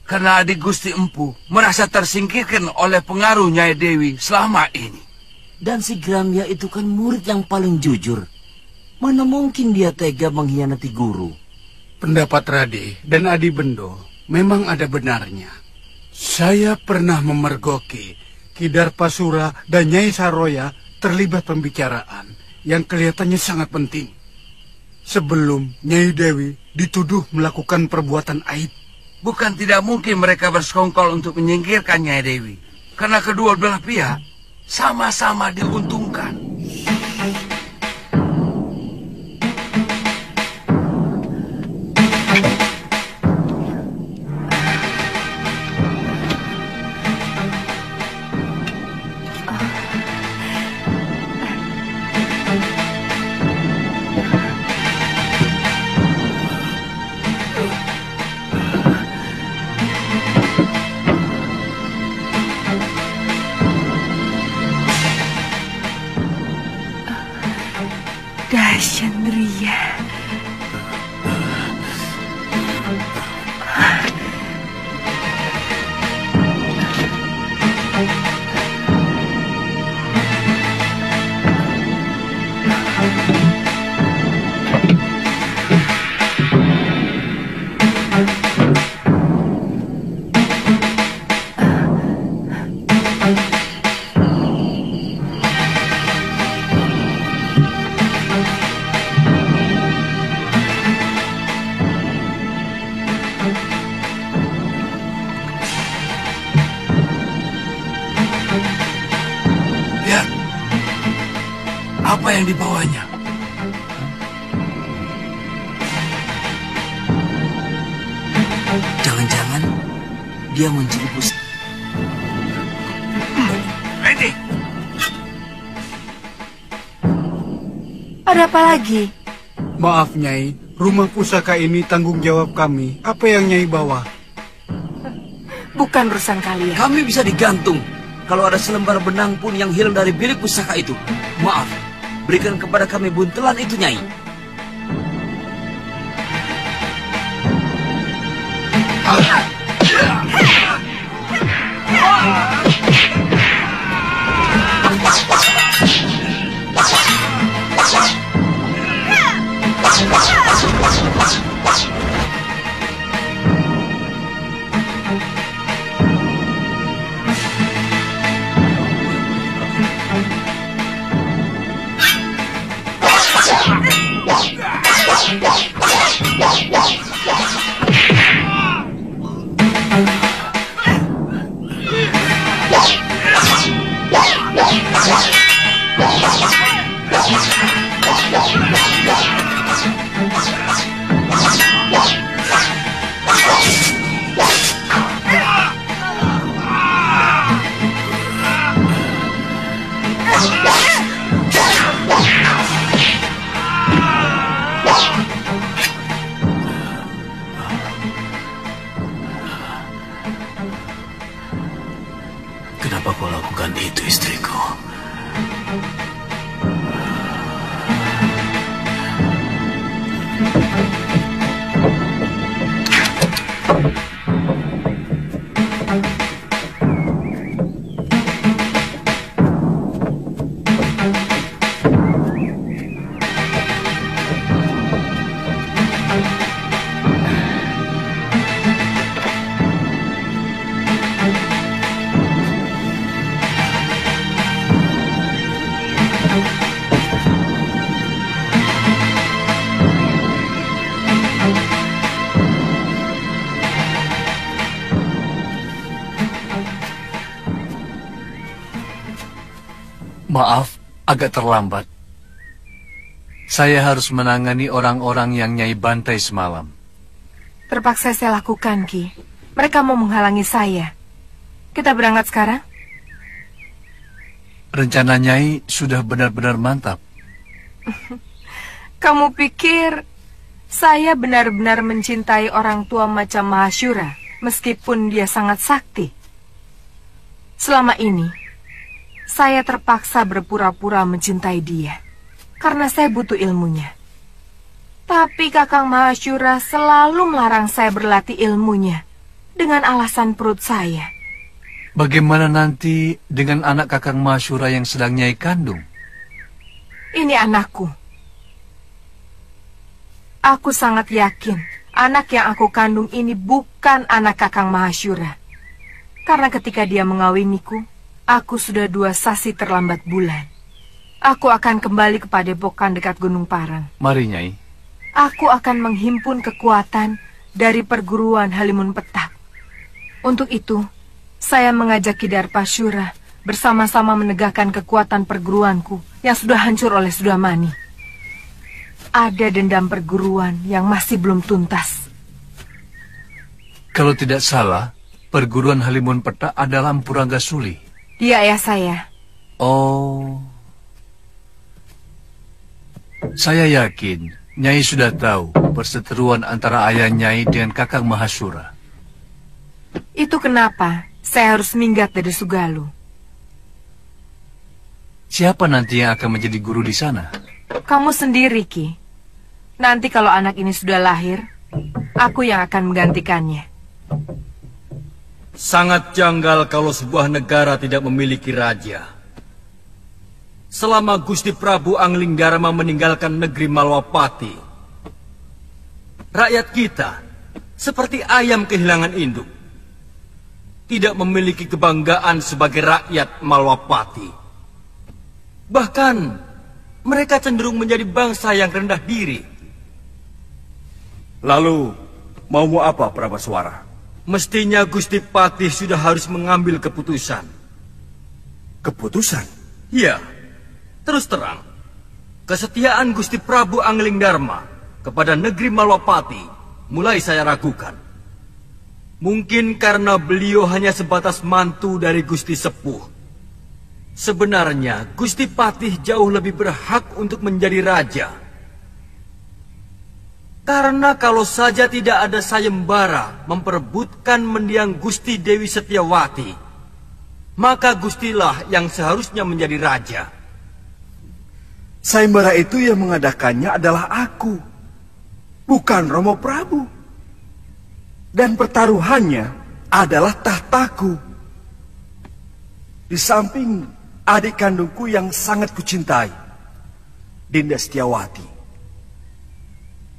N: Karena adik Gusti Empu merasa tersingkirkan oleh pengaruh Nyai Dewi selama ini.
M: Dan si Gramya itu kan murid yang paling jujur. Mana mungkin dia tega mengkhianati guru?
N: Pendapat Rade dan Adi Bendo memang ada benarnya. Saya pernah memergoki Ki Darpasura dan Nyai Saroya terlibat pembicaraan yang kelihatannya sangat penting. Sebelum Nyai Dewi dituduh melakukan perbuatan aib.
B: Bukan tidak mungkin mereka bersekongkol untuk menyingkirkan Nyai Dewi. Karena kedua belah pihak sama-sama diuntungkan.
F: Dasyandriya.
N: Apa yang dibawanya?
M: Jangan-jangan dia menjerumus.
N: Ini.
F: Ada apa lagi?
O: Maaf, Nyai. Rumah pusaka ini tanggung jawab kami. Apa yang Nyai bawa?
F: Bukan urusan kalian.
M: Kami bisa digantung. Kalau ada selembar benang pun yang hilang dari bilik pusaka itu. Maaf, berikan kepada kami buntelan itu, Nyai. Kenapa kau lakukan itu, istriku?
E: Maaf, agak terlambat. Saya harus menangani orang-orang yang Nyai bantai semalam.
F: Terpaksa saya lakukan, Ki. Mereka mau menghalangi saya. Kita berangkat sekarang?
E: Rencana Nyai sudah benar-benar mantap.
F: Kamu pikir saya benar-benar mencintai orang tua macam Mahashura, meskipun dia sangat sakti? Selama ini, saya terpaksa berpura-pura mencintai dia, karena saya butuh ilmunya. Tapi Kakang Mahashura selalu melarang saya berlatih ilmunya, dengan alasan perut saya.
E: Bagaimana nanti dengan anak Kakang Mahashura yang sedang Nyai kandung?
F: Ini anakku. Aku sangat yakin, anak yang aku kandung ini bukan anak Kakang Mahashura. Karena ketika dia mengawiniku, aku sudah 2 sasi terlambat bulan. Aku akan kembali ke Padepokan dekat Gunung Parang.
E: Mari, Nyai.
F: Aku akan menghimpun kekuatan dari perguruan Halimun Petak. Untuk itu, saya mengajak Ki Darpashura bersama-sama menegakkan kekuatan perguruanku yang sudah hancur oleh Sudamani. Ada dendam perguruan yang masih belum tuntas.
E: Kalau tidak salah, perguruan Halimun Petak adalah Empu Ranggasuli.
F: Dia ayah saya.
E: Oh. Saya yakin Nyai sudah tahu perseteruan antara ayah Nyai dengan Kakang Mahashura.
F: Itu kenapa saya harus minggat dari Sugalu.
E: Siapa nanti yang akan menjadi guru di sana?
F: Kamu sendiri, Ki. Nanti kalau anak ini sudah lahir, aku yang akan menggantikannya.
D: Sangat janggal kalau sebuah negara tidak memiliki raja. Selama Gusti Prabu Anglingdarma meninggalkan negeri Malwapati, rakyat kita seperti ayam kehilangan induk. Tidak memiliki kebanggaan sebagai rakyat Malwapati. Bahkan mereka cenderung menjadi bangsa yang rendah diri.
P: Lalu, maumu apa, Prabaswara?
D: Mestinya Gusti Patih sudah harus mengambil keputusan.
P: Keputusan?
D: Ya, terus terang. Kesetiaan Gusti Prabu Anglingdarma kepada negeri Malwapati mulai saya ragukan. Mungkin karena beliau hanya sebatas mantu dari Gusti Sepuh. Sebenarnya Gusti Patih jauh lebih berhak untuk menjadi raja. Karena kalau saja tidak ada sayembara memperebutkan mendiang Gusti Dewi Setiawati, maka Gustilah yang seharusnya menjadi raja.
P: Sayembara itu yang mengadakannya adalah aku, bukan Romo Prabu. Dan pertaruhannya adalah tahtaku. Di samping adik kandungku yang sangat kucintai, Dinda Setiawati.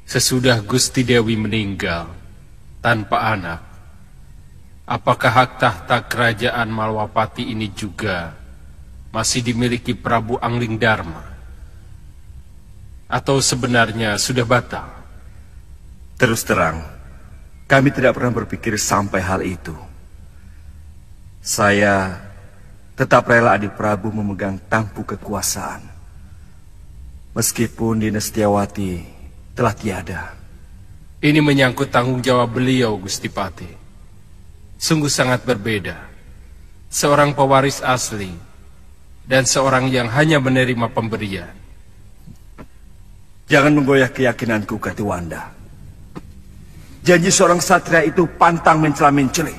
Q: Sesudah Gusti Dewi meninggal tanpa anak, apakah hak tahta kerajaan Malwapati ini juga masih dimiliki Prabu Anglingdarma? Atau sebenarnya sudah batal?
P: Terus terang, kami tidak pernah berpikir sampai hal itu. Saya tetap rela adik Prabu memegang tampuk kekuasaan. Meskipun Dinda Setiawati telah tiada.
Q: Ini menyangkut tanggung jawab beliau, Gusti Patih. Sungguh sangat berbeda. Seorang pewaris asli dan seorang yang hanya menerima pemberian.
P: Jangan menggoyah keyakinanku, Katiwanda. Janji seorang satria itu pantang mencela-mencela.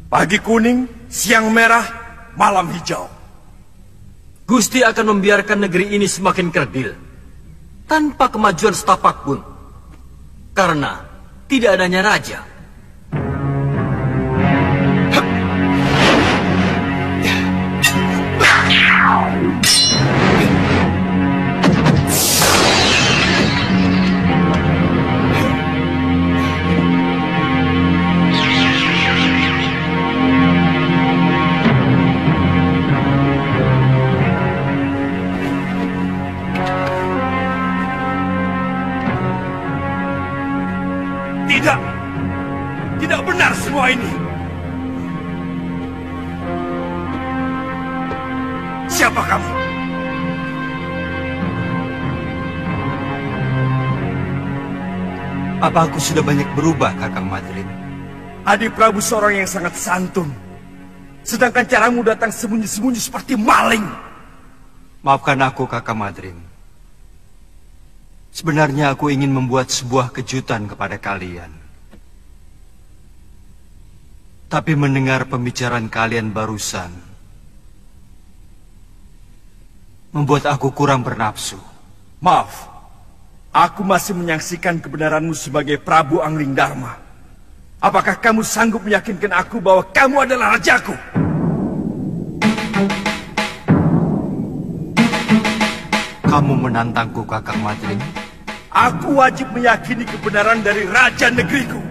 P: Pagi kuning, siang merah, malam hijau.
D: Gusti akan membiarkan negeri ini semakin kerdil tanpa kemajuan setapak pun, karena tidak adanya raja.
P: Tidak benar semua ini. Siapa kamu?
H: Apa aku sudah banyak berubah, Kakang Madrin?
P: Adik Prabu seorang yang sangat santun. Sedangkan caramu datang sembunyi-sembunyi seperti maling.
H: Maafkan aku, Kakang Madrin. Sebenarnya aku ingin membuat sebuah kejutan kepada kalian. Tapi mendengar pembicaraan kalian barusan membuat aku kurang bernafsu.
P: Maaf, aku masih menyaksikan kebenaranmu sebagai Prabu Anglingdarma. Apakah kamu sanggup meyakinkan aku bahwa kamu adalah rajaku?
H: Kamu menantangku, Kakang Madrin?
P: Aku wajib meyakini kebenaran dari raja negeriku.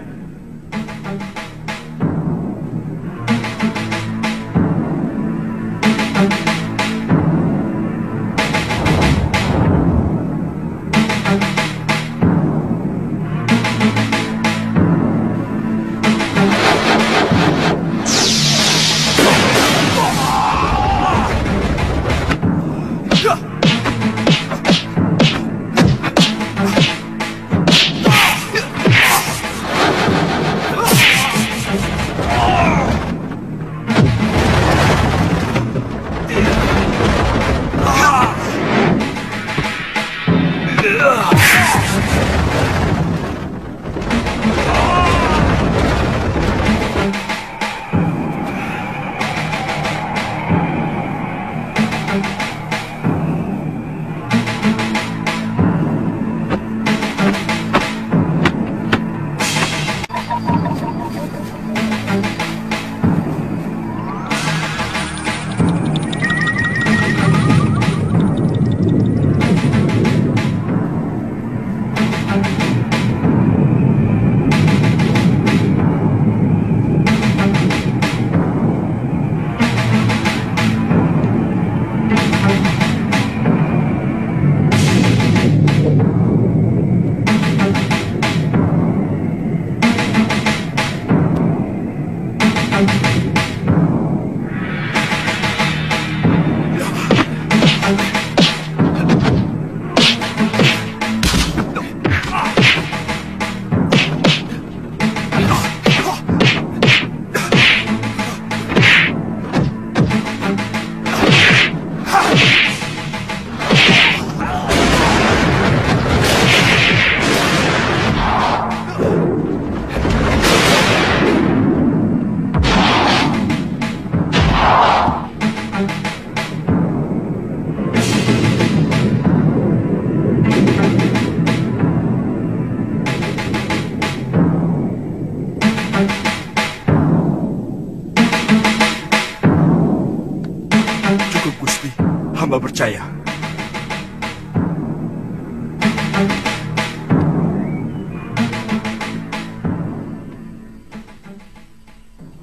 P: Gusti. Hamba percaya.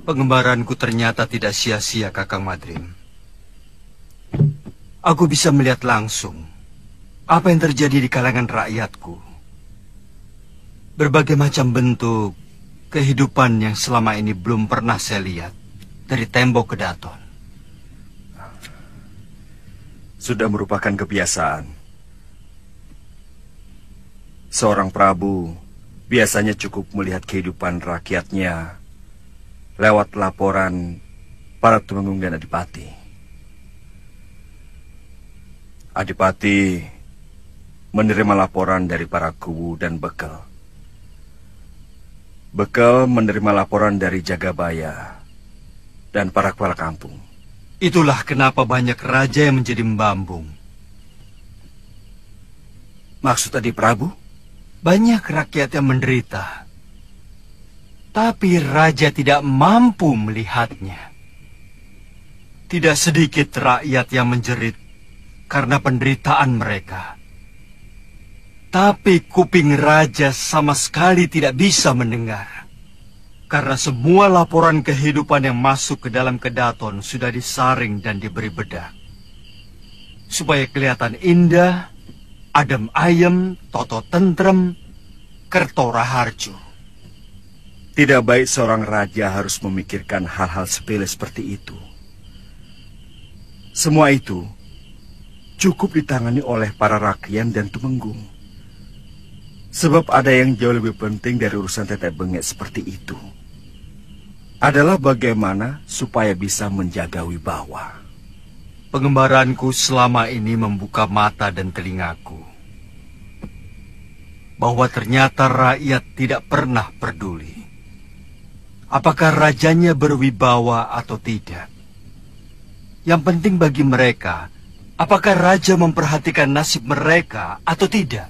H: Pengembaranku ternyata tidak sia-sia, Kakang Madrim. Aku bisa melihat langsung apa yang terjadi di kalangan rakyatku. Berbagai macam bentuk kehidupan yang selama ini belum pernah saya lihat dari tembok ke daton.
P: Sudah merupakan kebiasaan. Seorang prabu biasanya cukup melihat kehidupan rakyatnya lewat laporan para tumenggung dan adipati. Adipati menerima laporan dari para kuwu dan bekel. Bekel menerima laporan dari Jagabaya dan para kepala kampung.
H: Itulah kenapa banyak raja yang menjadi membambung.
P: Maksud Adi Prabu?
H: Banyak rakyat yang menderita, tapi raja tidak mampu melihatnya. Tidak sedikit rakyat yang menjerit karena penderitaan mereka. Tapi kuping raja sama sekali tidak bisa mendengar. Karena semua laporan kehidupan yang masuk ke dalam kedaton sudah disaring dan diberi bedak. Supaya kelihatan indah, adem ayem, toto tentrem, kerto raharjo.
P: Tidak baik seorang raja harus memikirkan hal-hal sepele seperti itu. Semua itu cukup ditangani oleh para rakyat dan tumenggung. Sebab ada yang jauh lebih penting dari urusan tetek bengek seperti itu. Adalah bagaimana supaya bisa menjaga wibawa.
H: Pengembaranku selama ini membuka mata dan telingaku. Bahwa ternyata rakyat tidak pernah peduli apakah rajanya berwibawa atau tidak. Yang penting bagi mereka, apakah raja memperhatikan nasib mereka atau tidak.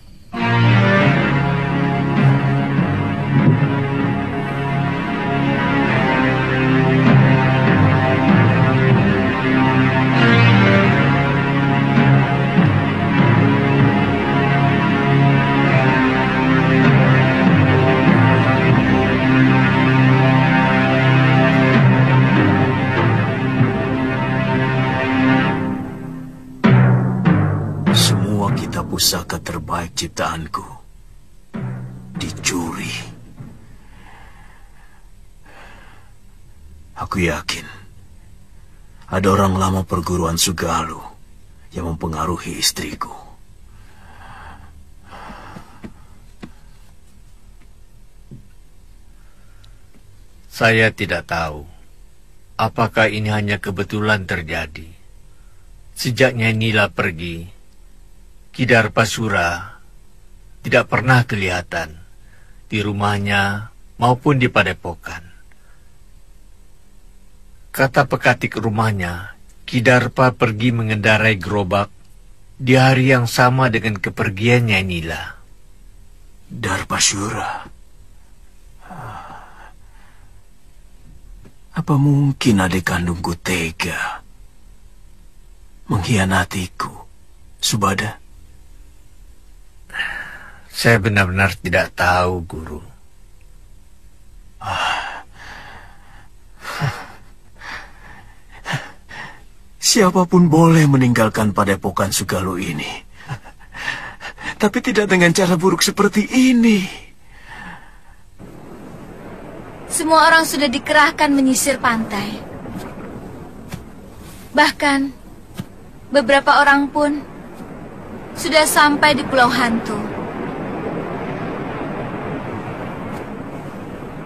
D: Pusaka terbaik ciptaanku dicuri. Aku yakin ada orang lama perguruan Sugalu yang mempengaruhi istriku.
E: Saya tidak tahu apakah ini hanya kebetulan terjadi. Sejak Nyai Nila pergi, Kidarpasura tidak pernah kelihatan di rumahnya maupun di padepokan. Kata pekatik rumahnya, Kidarpa pergi mengendarai gerobak di hari yang sama dengan kepergian Nyai Nila.
D: Darpasura, apa mungkin adik kandungku tega mengkhianatiku, Subada?
E: Saya benar-benar tidak tahu, Guru.
D: Siapapun boleh meninggalkan padepokan Sugalu ini, tapi tidak dengan cara buruk seperti ini.
C: Semua orang sudah dikerahkan menyisir pantai. Bahkan beberapa orang pun sudah sampai di Pulau Hantu.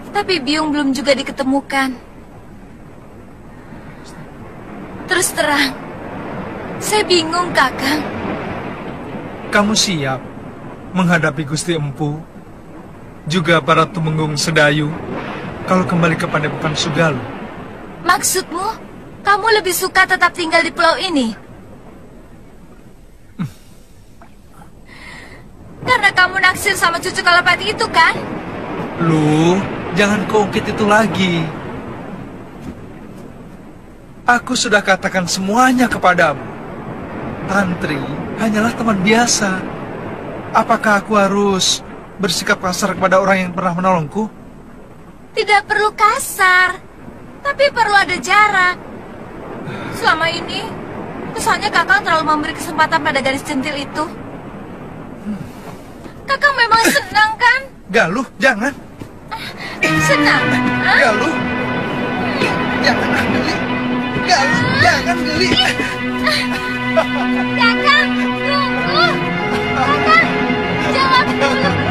C: Tapi Biung belum juga diketemukan. Terus terang, saya bingung, Kakang.
G: Kamu siap menghadapi Gusti Empu, juga para tumenggung Sedayu, kalau kembali ke padepokan Sugalu?
C: Maksudmu, kamu lebih suka tetap tinggal di pulau ini? Karena kamu naksir sama cucu Kalapati itu, kan?
G: Lu, jangan keungkit itu lagi. Aku sudah katakan semuanya kepadamu. Tantri hanyalah teman biasa. Apakah aku harus bersikap kasar kepada orang yang pernah menolongku?
C: Tidak perlu kasar, tapi perlu ada jarak. Selama ini, kesannya Kakang terlalu memberi kesempatan pada gadis centil itu. Kakang memang senang, kan?
G: Galuh, jangan.
C: Senang?
G: Galuh. Jangan, Geli. Galuh, jangan, Geli.
C: Kakang, tunggu. Kakang, jawab dulu.